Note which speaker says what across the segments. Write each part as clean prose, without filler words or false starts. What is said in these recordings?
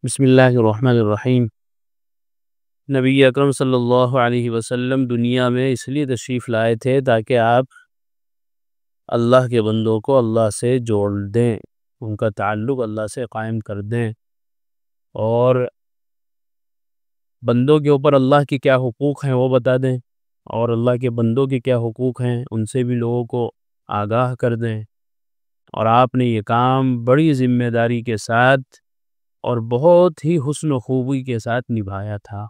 Speaker 1: بسم اللہ الرحمن الرحیم۔ نبی اکرم صلی اللہ علیہ وسلم دنیا میں اس لیے تشریف لائے تھے تاکہ آپ اللہ کے بندوں کو اللہ سے جوڑ دیں، ان کا تعلق اللہ سے قائم کر دیں، اور بندوں کے اوپر اللہ کی کیا حقوق ہیں وہ بتا دیں، اور اللہ کے بندوں کے کیا حقوق ہیں ان سے بھی لوگوں کو آگاہ کر دیں۔ اور آپ نے یہ کام بڑی ذمہ داری کے ساتھ اور بہت ہی حسن و خوبی کے ساتھ نبھایا تھا۔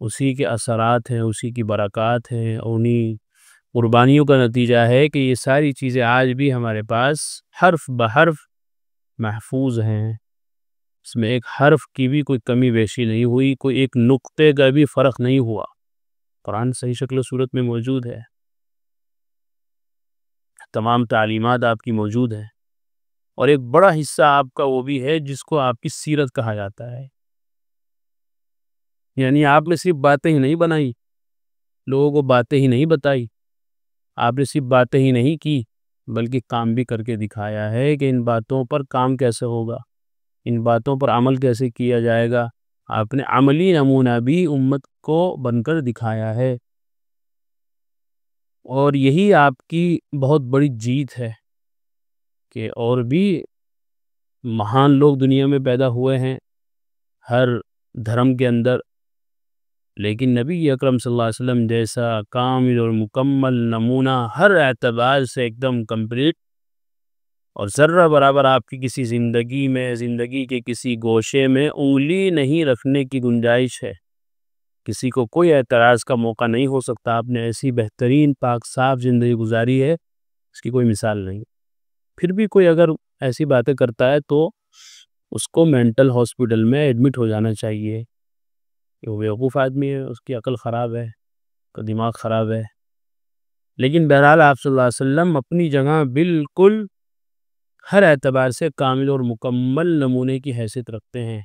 Speaker 1: اسی کے اثرات ہیں، اسی کی برکات ہیں، انہی قربانیوں کا نتیجہ ہے کہ یہ ساری چیزیں آج بھی ہمارے پاس حرف بحرف محفوظ ہیں۔ اس میں ایک حرف کی بھی کوئی کمی بیشی نہیں ہوئی، کوئی ایک نقطے کا بھی فرق نہیں ہوا۔ قرآن صحیح شکل و صورت میں موجود ہے، تمام تعلیمات آپ کی موجود ہیں، اور ایک بڑا حصہ آپ کا وہ بھی ہے جس کو آپ کی سیرت کہا جاتا ہے۔ یعنی آپ نے صرف باتیں ہی نہیں بنائی، لوگوں کو باتیں ہی نہیں بتائی، آپ نے صرف باتیں ہی نہیں کی، بلکہ کام بھی کر کے دکھایا ہے کہ ان باتوں پر کام کیسے ہوگا، ان باتوں پر عمل کیسے کیا جائے گا۔ آپ نے عملی نمونہ بھی امت کو بن کر دکھایا ہے، اور یہی آپ کی بہت بڑی جیت ہے کہ اور بھی مہان لوگ دنیا میں پیدا ہوئے ہیں ہر دھرم کے اندر، لیکن نبی اکرم صلی اللہ علیہ وسلم جیسا کامل اور مکمل نمونہ ہر اعتبار سے ایک دم کمپلیٹ، اور ذرہ برابر آپ کی کسی زندگی میں، زندگی کے کسی گوشے میں انگلی نہیں رکھنے کی گنجائش ہے، کسی کو کوئی اعتراض کا موقع نہیں ہو سکتا۔ آپ نے ایسی بہترین پاک صاف زندگی گزاری ہے، اس کی کوئی مثال نہیں۔ پھر بھی کوئی اگر ایسی باتیں کرتا ہے تو اس کو مینٹل ہاسپٹل میں ایڈمٹ ہو جانا چاہیے، کہ وہ بیوقوف آدمی ہے، اس کی عقل خراب ہے، اس کا دماغ خراب ہے۔ لیکن بہرحال آپ صلی اللہ علیہ وسلم اپنی جگہ بالکل ہر اعتبار سے کامل اور مکمل نمونے کی حیثیت رکھتے ہیں۔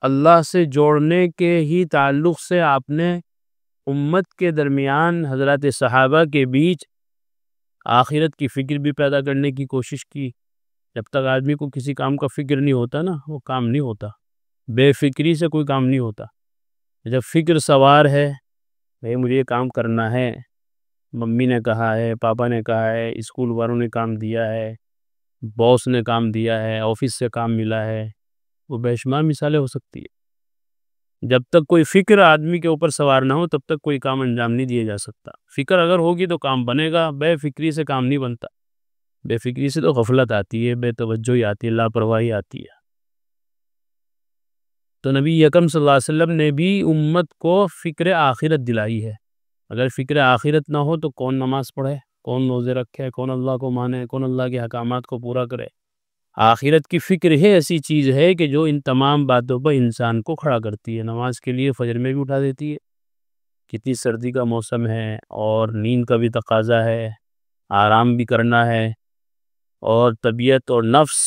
Speaker 1: اللہ سے جوڑنے کے ہی تعلق سے آپ نے امت کے درمیان حضرات صحابہ کے بیچ آخرت کی فکر بھی پیدا کرنے کی کوشش کی۔ جب تک آدمی کو کسی کام کا فکر نہیں ہوتا نا، وہ کام نہیں ہوتا، بے فکری سے کوئی کام نہیں ہوتا۔ جب فکر سوار ہے، بھئی مجھے یہ کام کرنا ہے، ممی نے کہا ہے، پاپا نے کہا ہے، اسکول والوں نے کام دیا ہے، باس نے کام دیا ہے، آفس سے کام ملا ہے، وہ بے شمار مثالیں ہو سکتی ہے۔ جب تک کوئی فکر آدمی کے اوپر سوار نہ ہو تب تک کوئی کام انجام نہیں دیا جا سکتا۔ فکر اگر ہوگی تو کام بنے گا، بے فکری سے کام نہیں بنتا۔ بے فکری سے تو غفلت آتی ہے، بے توجہی آتی ہے، لاپرواہی آتی ہے۔ تو نبی اکرم صلی اللہ علیہ وسلم نے بھی امت کو فکر آخرت دلائی ہے۔ اگر فکر آخرت نہ ہو تو کون نماز پڑھے، کون روزے رکھے، کون اللہ کو مانے، کون اللہ کے حکامات کو پورا کرے۔ آخرت کی فکر ہی ایسی چیز ہے کہ جو ان تمام باتوں پر انسان کو کھڑا کرتی ہے۔ نماز کے لیے فجر میں بھی اٹھا دیتی ہے، کتنی سردی کا موسم ہے اور نیند کا بھی تقاضا ہے، آرام بھی کرنا ہے، اور طبیعت اور نفس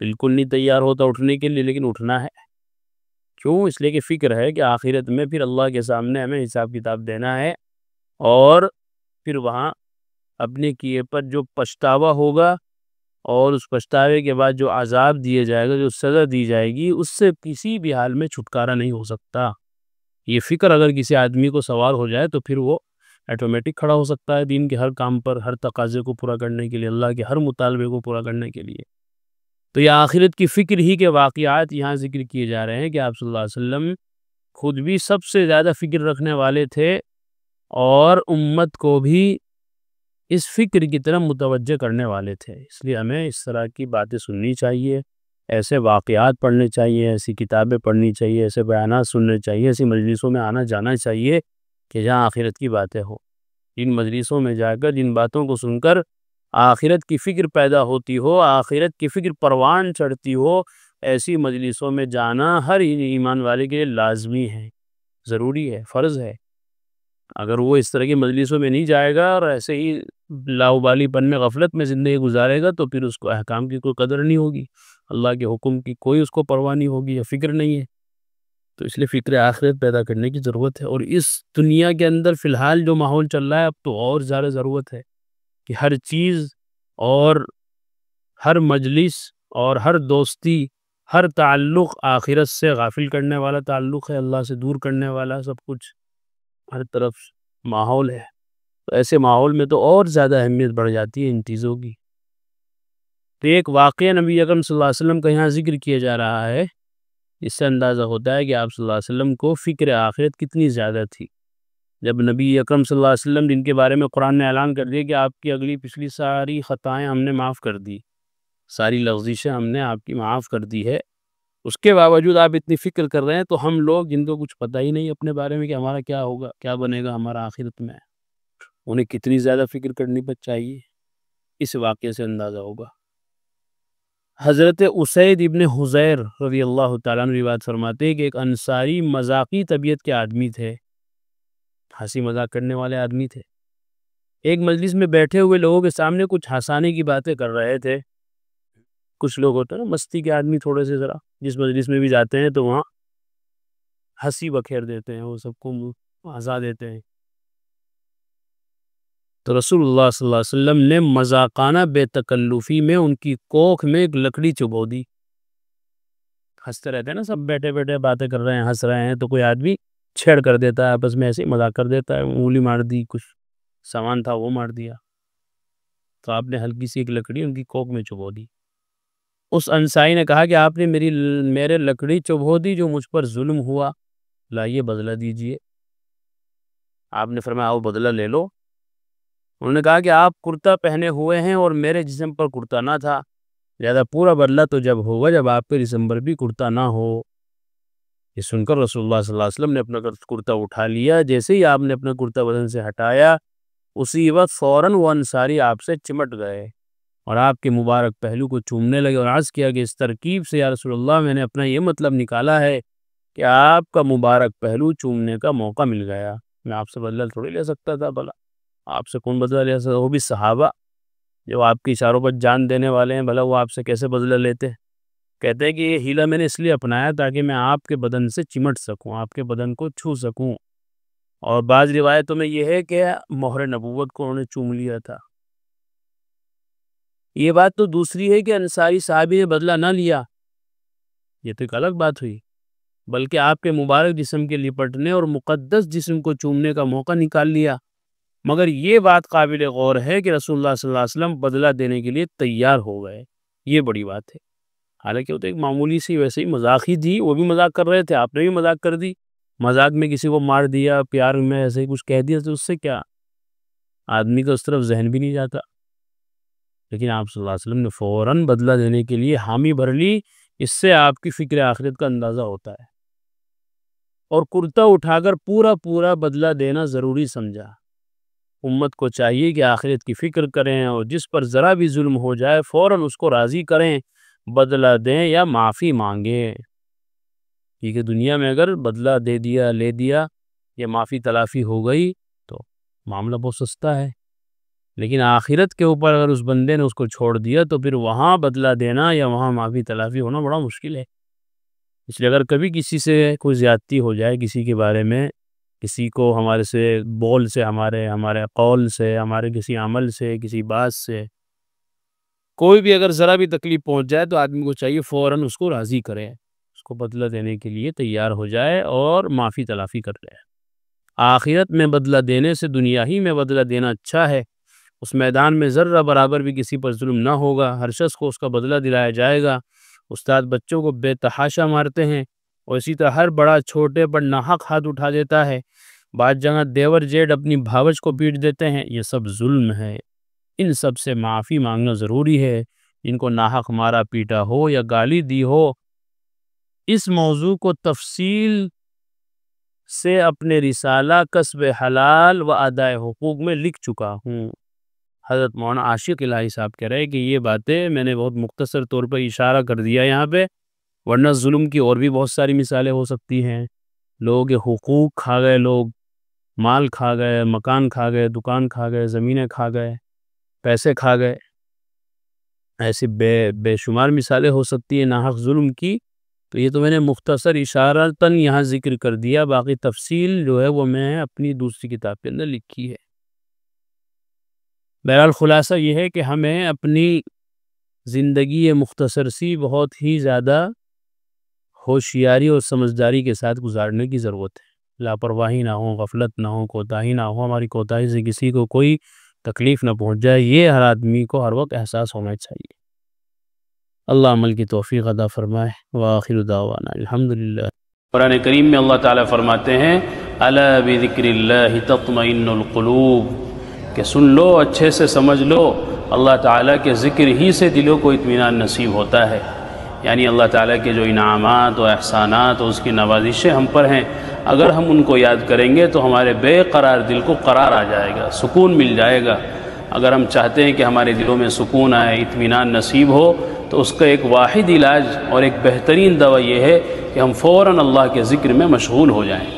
Speaker 1: بالکل نہیں تیار ہوتا اٹھنے کے لیے، لیکن اٹھنا ہے۔ کیوں؟ اس لیے کہ فکر ہے کہ آخرت میں پھر اللہ کے سامنے ہمیں حساب کتاب دینا ہے، اور پھر وہاں اپنے کیے پر جو پچھتاوا ہوگا، اور اس پچھتاوے کے بعد جو عذاب دیے جائے گا، جو سزا دی جائے گی، اس سے کسی بھی حال میں چھٹکارا نہیں ہو سکتا۔ یہ فکر اگر کسی آدمی کو سوار ہو جائے تو پھر وہ ایٹومیٹک کھڑا ہو سکتا ہے دین کے ہر کام پر، ہر تقاضے کو پورا کرنے کے لیے، اللہ کے ہر مطالبے کو پورا کرنے کے لیے۔ تو یہ آخرت کی فکر ہی کے واقعات یہاں ذکر کیے جا رہے ہیں کہ آپ صلی اللہ علیہ وسلم خود بھی سب سے زیادہ فکر رکھنے والے تھے، اور امت کو بھی اس فکر کی طرف متوجہ کرنے والے تھے۔ اس لیے ہمیں اس طرح کی باتیں سننی چاہیے، ایسے واقعات پڑھنے چاہیے، ایسی کتابیں پڑھنی چاہیے، ایسے بیانات سننے چاہیے، ایسی مجلسوں میں آنا جانا چاہیے کہ جہاں آخرت کی باتیں ہو۔ جن مجلسوں میں جا کر جن باتوں کو سن کر آخرت کی فکر پیدا ہوتی ہو، آخرت کی فکر پروان چڑھتی ہو، ایسی مجلسوں میں جانا ہر ایمان والے کے لیے لازمی ہے، ضروری ہے، فرض ہے۔ اگر وہ اس طرح کی مجلسوں میں نہیں جائے گا اور ایسے ہی لاؤبالی پن میں، غفلت میں زندگی گزارے گا، تو پھر اس کو احکام کی کوئی قدر نہیں ہوگی، اللہ کے حکم کی کوئی اس کو پرواہ نہیں ہوگی، یا فکر نہیں ہے۔ تو اس لیے فکر آخرت پیدا کرنے کی ضرورت ہے، اور اس دنیا کے اندر فی الحال جو ماحول چل رہا ہے اب تو اور زیادہ ضرورت ہے کہ ہر چیز اور ہر مجلس اور ہر دوستی، ہر تعلق آخرت سے غافل کرنے والا تعلق ہے، اللہ سے دور کرنے والا سب کچھ، ہر طرف ماحول ہے. تو ایسے ماحول میں تو اور زیادہ اہمیت بڑھ جاتی ہے ان چیزوں کی. تو ایک واقعہ نبی اکرم صلی اللہ علیہ وسلم کا یہاں ذکر کیا جا رہا ہے، اس سے اندازہ ہوتا ہے کہ آپ صلی اللہ علیہ وسلم کو فکر آخرت کتنی زیادہ تھی. جب نبی اکرم صلی اللہ علیہ وسلم جن کے بارے میں قرآن نے اعلان کر دیا کہ آپ کی اگلی پچھلی ساری خطائیں ہم نے معاف کر دی، ساری لغزشیں ہم نے آپ کی معاف کر دی ہے، اس کے باوجود آپ اتنی فکر کر رہے ہیں، تو ہم لوگ جن کو کچھ پتہ ہی نہیں اپنے بارے میں کہ ہمارا کیا ہوگا، کیا بنے گا ہمارا آخرت میں، انہیں کتنی زیادہ فکر کرنی چاہیے. اس واقعے سے اندازہ ہوگا. حضرت اسید ابن حضیر رضی اللہ تعالیٰ عنہ روایت فرماتے ہیں کہ ایک انصاری مذاقی طبیعت کے آدمی تھے، ہنسی مذاق کرنے والے آدمی تھے. ایک مجلس میں بیٹھے ہوئے لوگوں کے سامنے کچھ ہنسانے کی باتیں کر رہے تھے. کچھ لوگ ہوتے ہیں نا مستی کے آدمی، تھوڑے سے ذرا جس مجلس میں بھی جاتے ہیں تو وہاں ہنسی بکھیر دیتے ہیں، وہ سب کو ہنسا دیتے ہیں. تو رسول اللہ صلی اللہ علیہ وسلم نے مذاقانہ بے تکلفی میں ان کی کوکھ میں ایک لکڑی چبھو دی. ہنستے رہتے ہیں نا سب، بیٹھے بیٹھے باتیں کر رہے ہیں، ہنس رہے ہیں، تو کوئی آدمی چھیڑ کر دیتا ہے آپس میں، ایسے ہی مذاق کر دیتا ہے، انگلی مار دی، کچھ سامان تھا وہ مار دیا. تو آپ نے ہلکی سی ایک لکڑی ان کی کوکھ میں چبھو دی. اس انصاری نے کہا کہ آپ نے میرے لکڑی چبھو دی جو مجھ پر ظلم ہوا، لائیے بدلہ دیجئے. آپ نے فرمایا آؤ بدلہ لے لو. انہوں نے کہا کہ آپ کرتا پہنے ہوئے ہیں اور میرے جسم پر کرتا نہ تھا، لہذا پورا بدلہ تو جب ہوگا جب آپ کے جسم پر بھی کرتا نہ ہو. یہ سن کر رسول اللہ صلی اللہ علیہ وسلم نے اپنا کرتا اٹھا لیا. جیسے ہی آپ نے اپنا کرتا بدن سے ہٹایا، اسی وقت فوراً وہ انصاری آپ سے چمٹ گئے اور آپ کے مبارک پہلو کو چومنے لگے، اور عرض کیا کہ اس ترکیب سے یا رسول اللہ میں نے اپنا یہ مطلب نکالا ہے کہ آپ کا مبارک پہلو چومنے کا موقع مل گیا. میں آپ سے بدلہ تھوڑی لے سکتا تھا، بھلا آپ سے کون بدلہ لے سکتا؟ وہ بھی صحابہ جو آپ کی اشاروں پر جان دینے والے ہیں، بھلا وہ آپ سے کیسے بدلہ لیتے؟ کہتے ہیں کہ یہ ہیلہ میں نے اس لیے اپنایا تاکہ میں آپ کے بدن سے چمٹ سکوں، آپ کے بدن کو چھو سکوں. اور بعض روایتوں میں یہ ہے کہ مہر نبوت کو انہوں نے چوم لیا تھا. یہ بات تو دوسری ہے کہ انصاری صحابی نے بدلہ نہ لیا، یہ تو ایک الگ بات ہوئی، بلکہ آپ کے مبارک جسم کے لپٹنے اور مقدس جسم کو چومنے کا موقع نکال لیا. مگر یہ بات قابل غور ہے کہ رسول اللہ صلی اللہ علیہ وسلم بدلہ دینے کے لیے تیار ہو گئے. یہ بڑی بات ہے. حالانکہ وہ تو ایک معمولی سی ویسے ہی مذاق ہی تھی، وہ بھی مذاق کر رہے تھے، آپ نے بھی مذاق کر دی. مذاق میں کسی کو مار دیا، پیار میں ایسے ہی کچھ کہہ دیا، تو اس سے کیا آدمی کا اس طرف ذہن بھی نہیں جاتا. لیکن آپ صلی اللہ علیہ وسلم نے فوراً بدلہ دینے کے لیے حامی بھر لی. اس سے آپ کی فکر آخرت کا اندازہ ہوتا ہے. اور کرتا اٹھا کر پورا بدلہ دینا ضروری سمجھا. امت کو چاہیے کہ آخرت کی فکر کریں، اور جس پر ذرا بھی ظلم ہو جائے فوراً اس کو راضی کریں، بدلہ دیں یا معافی مانگیں. کیونکہ دنیا میں اگر بدلہ دے دیا، لے دیا، یا معافی تلافی ہو گئی تو معاملہ بہت سستا ہے. لیکن آخرت کے اوپر اگر اس بندے نے اس کو چھوڑ دیا تو پھر وہاں بدلہ دینا یا وہاں معافی تلافی ہونا بڑا مشکل ہے. اس لیے اگر کبھی کسی سے کوئی زیادتی ہو جائے، کسی کے بارے میں، کسی کو ہمارے سے بول سے، ہمارے قول سے، ہمارے کسی عمل سے، کسی بات سے کوئی بھی اگر ذرا بھی تکلیف پہنچ جائے تو آدمی کو چاہیے فوراً اس کو راضی کرے، اس کو بدلہ دینے کے لیے تیار ہو جائے اور معافی تلافی کر لے. آخرت میں بدلہ دینے سے دنیا ہی میں بدلہ دینا اچھا ہے. اس میدان میں ذرہ برابر بھی کسی پر ظلم نہ ہوگا، ہر شخص کو اس کا بدلہ دلایا جائے گا. استاد بچوں کو بے تحاشا مارتے ہیں، اور اسی طرح ہر بڑا چھوٹے پر ناحق ہاتھ اٹھا دیتا ہے. بعض جگہ دیور جیٹ اپنی بھاوج کو پیٹ دیتے ہیں. یہ سب ظلم ہے. ان سب سے معافی مانگنا ضروری ہے. ان کو ناحق مارا پیٹا ہو یا گالی دی ہو، اس موضوع کو تفصیل سے اپنے رسالہ کسب حلال و ادائے حقوق میں لکھ چکا ہوں. حضرت مولانا عاشق الہی صاحب کہہ رہے ہیں کہ یہ باتیں میں نے بہت مختصر طور پر اشارہ کر دیا یہاں پہ، ورنہ ظلم کی اور بھی بہت ساری مثالیں ہو سکتی ہیں. لوگوں کے حقوق کھا گئے، لوگ مال کھا گئے، مکان کھا گئے، دکان کھا گئے، زمینیں کھا گئے، پیسے کھا گئے. ایسی بے شمار مثالیں ہو سکتی ہیں ناحق ظلم کی. تو یہ تو میں نے مختصر اشارتاً یہاں ذکر کر دیا، باقی تفصیل جو ہے وہ میں اپنی دوسری کتاب کے اندر لکھی ہے. بہرحال خلاصہ یہ ہے کہ ہمیں اپنی زندگی مختصر سی بہت ہی زیادہ ہوشیاری اور سمجھداری کے ساتھ گزارنے کی ضرورت ہے۔ لاپرواہی نہ ہو، غفلت نہ ہو، کوتاہی نہ ہو، ہماری کوتاہی سے کسی کو کوئی تکلیف نہ پہنچ جائے، یہ ہر آدمی کو ہر وقت احساس ہونا چاہیے۔ اللہ عمل کی توفیق عطا فرمائے۔ وآخر دعوانا الحمدللہ۔ قرآن کریم میں اللہ تعالیٰ فرماتے ہیں الا بذکر اللہ تطمئن القلوب، کہ سن لو، اچھے سے سمجھ لو، اللہ تعالیٰ کے ذکر ہی سے دلوں کو اطمینان نصیب ہوتا ہے۔ یعنی اللہ تعالیٰ کے جو انعامات و احسانات اور اس کی نوازشیں ہم پر ہیں، اگر ہم ان کو یاد کریں گے تو ہمارے بے قرار دل کو قرار آ جائے گا، سکون مل جائے گا۔ اگر ہم چاہتے ہیں کہ ہمارے دلوں میں سکون آئے، اطمینان نصیب ہو، تو اس کا ایک واحد علاج اور ایک بہترین دوا یہ ہے کہ ہم فوراً اللہ کے ذکر میں مشغول ہو جائیں۔